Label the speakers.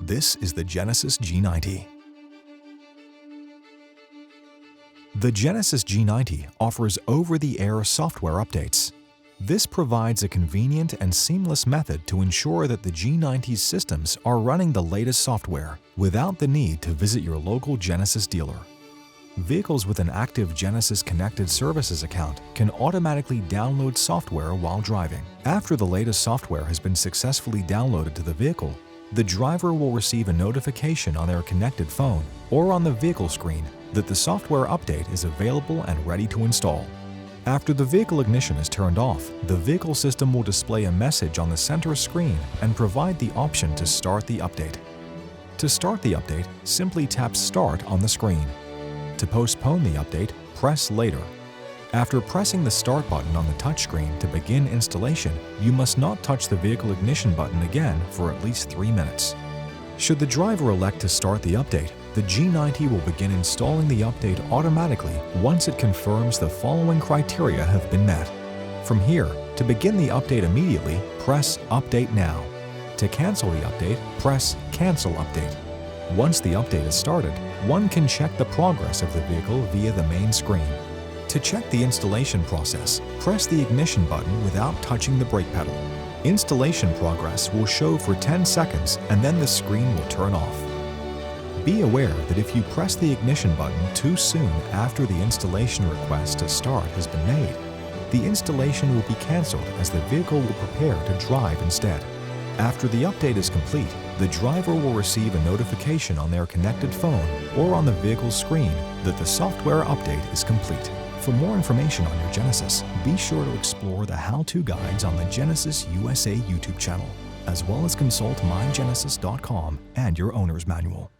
Speaker 1: This is the Genesis G90. The Genesis G90 offers over-the-air software updates. This provides a convenient and seamless method to ensure that the G90's systems are running the latest software without the need to visit your local Genesis dealer. Vehicles with an active Genesis Connected Services account can automatically download software while driving. After the latest software has been successfully downloaded to the vehicle, the driver will receive a notification on their connected phone or on the vehicle screen that the software update is available and ready to install. After the vehicle ignition is turned off, the vehicle system will display a message on the center screen and provide the option to start the update. To start the update, simply tap Start on the screen. To postpone the update, press Later. After pressing the Start button on the touchscreen to begin installation, you must not touch the vehicle ignition button again for at least 3 minutes. Should the driver elect to start the update, the G90 will begin installing the update automatically once it confirms the following criteria have been met. From here, to begin the update immediately, press Update Now. To cancel the update, press Cancel Update. Once the update is started, one can check the progress of the vehicle via the main screen. To check the installation process, press the ignition button without touching the brake pedal. Installation progress will show for 10 seconds and then the screen will turn off. Be aware that if you press the ignition button too soon after the installation request to start has been made, the installation will be cancelled as the vehicle will prepare to drive instead. After the update is complete, the driver will receive a notification on their connected phone or on the vehicle's screen that the software update is complete. For more information on your Genesis, be sure to explore the how-to guides on the Genesis USA YouTube channel, as well as consult mygenesis.com and your owner's manual.